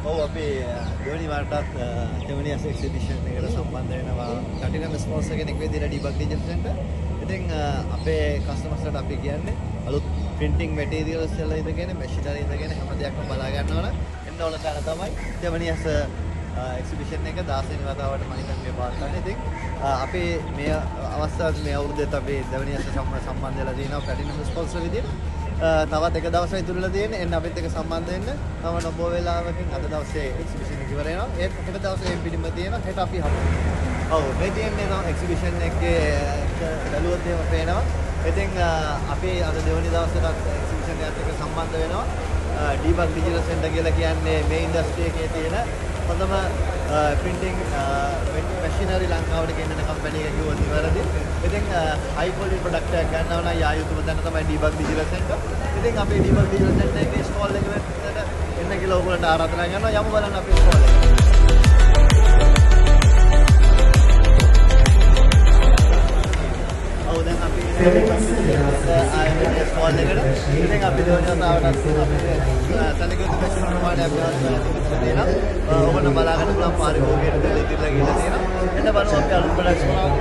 ඔව් අපි දෙවනි වරටත් දෙවනි එක්සිබිෂන් එකට සම්බන්ධ වෙනවා කටිනම ස්පොන්සර් කෙනෙක් විදිහට ඩීබග් ඩිජිටල් සෙන්ටර්. ඉතින් අපේ කස්ටමර්ස්ලාට අපි කියන්නේ අලුත් printing materials වල ඉඳගෙන machinery ඉඳගෙන හැම දෙයක්ම බලා ගන්නවා නම් එන්න ඕන තැන තමයි දෙවනි එක්සිබිෂන් එක 16 වෙනි වතාවට මම හිතන්නේ මේ පාස්තානේ. ඉතින් අපි මේ අවස්ථාවේ මේ අවුරුද්දේත් අපි දෙවනි සම්බන්ධ වෙලා තියෙනවා කටිනම ස්පොන්සර් විදිහට. තවත් එක දවසක් ඉතුරුලා තියෙන්නේ. එන්න අපිත් එක්ක සම්බන්ධ වෙන්න. තව නොබෝ වෙලාවකින් අද දවසේ එක්සිබිෂන් එක ඉවර වෙනවා. ඒත් හෙට දවසේ මේ පිළිම තියෙනවා. හෙට අපි හමු. ඔව් මේ තියෙන්නේ එක්සිබිෂන් එකේ බැලුවොත් එහෙම පේනවා. ඉතින් අපි අද දෙවනි දවසට එක්සිබිෂන් එකත් එක්ක සම්බන්ධ වෙනවා. ඩීබග් ඩිජිටල් සෙන්ටර් කියලා කියන්නේ මේ ඉන්ඩස්ට්‍රි එකේ තියෙන හොඳම printing machinery ලංකාවට ගෙන්නන කම්පැනි එක කිව්වොත් ඉවරදී. ඉතින් high quality product එකක් ගන්නවා නම් යා යුතුම තැන තමයි ඩීබග් ඩිජිටල් සෙන්ටර්. ඉතින් අපි ඩීබග් ඩිජිටල් සෙන්ටර් එකේ ස්ටෝල් එකට එන්න කියලා ඔයගොල්ලන්ට ආරාධනා කරනවා. යමු බලන්න අපේ ස්ටෝල් එක. ඔව් දැන් අපි ආයෙත් ස්ටෝල් එකට. ඉතින් අපි දෙවනි වතාවටත් අපේ සැලකිය යුතු මැෂින් ප්‍රමාණයක් තියෙනවා. ඔබට බලාගන්න පුළුවන් පරිභෝගයට දෙලිතිලා ගිහලා තියෙනවා. එන්න බලමු අපි අලුත් ප්‍රොඩක්ට්ස් මොනවද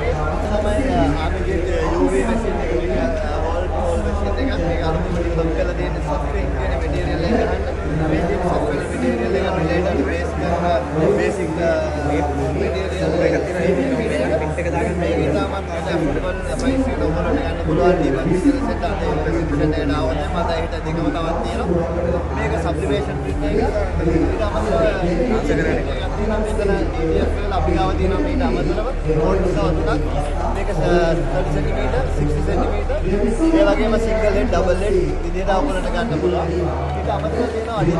තමයි ආමගේට UV මැෂින් එක වෝල් මැෂින් එක මේක අලුත් ඩෙවලොප් කරලා තියෙන සොෆ්ට්වෙයාර් කියන මැටීරියල් එක ගන්න. මේ සොෆ්ට්වෙයාර් මැටීරියල් එක රිලේටඩ් බේස් කරන බේසික් මැටීරියල් එක තියෙනවා. පික් එක දාගන්න මේක ඉතාමත් ඇෆෝඩබල් ප්‍රයිස් එකට ඔයගොල්ලන්ට ගන්න පුළුවන් ඩීබග් ඩිජිටල් සෙන්ටර් අතේ ප්‍රෙසන්ටේෂන් එකට ආවොත් මත හිට දෙකම තවත් තියෙනවා. මේක සබ්ලිමේෂන් ප්‍රින්ට් එක ඊට අමතරව අපි ගාව තියෙනවා මේට අමතරව බෝඩ් එක තුනක් මේක 30 cm 60 cm ඒ වගේම සිංගල් හෙඩ් ඩබල් හෙඩ් විදිහට ඔයගොල්ලන්ට ගන්න පුළුවන්. ඊට අමතරව තියෙනවා අඩි 10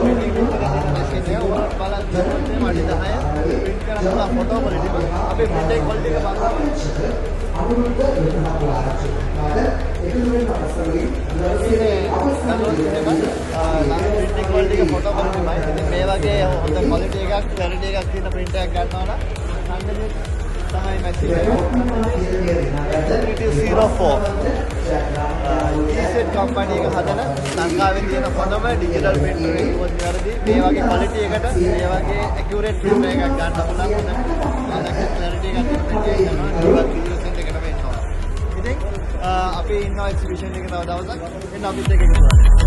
printing print එක තියෙන මැෂින් එක ඔයගොල්ලන්ට බලන්න පුළුවන් අඩි 10 print කරන්න පුළුවන් ෆොටෝ ක්වලිටි එක. අපේ print එක ක්වලිටි එක බලන්න printing ෆොටෝ ක්වලිටි මේ වගේ හොඳ ක්වලිටි එකක් ක්ලැරිටි එකක් තියෙන print එකක් ගන්නවා නම් තමයි මැෂින් එක 0304 EZ කම්පැනි එක හදන ලංකාවේ තියෙන හොඳම ඩිජිටල් printer එක කිව්වොත් වැරදි. මේ වගේ ක්වලිටි එකට මේ වගේ ඇකියුරේට් print එකක් ගන්න පුළුවන් හොඳ ක්ලැරිටි එකක් තියෙන print එකක් ගන්නවා ඩීබග් ඩිජිටල් සෙන්ටර් එකට වෙන්න ඕන. ඉතින් අපි ඉන්නවා එක්සිබිෂන් එකේ තව දවසක්. එන්න අපිත් එක්ක එකතු වෙන්න.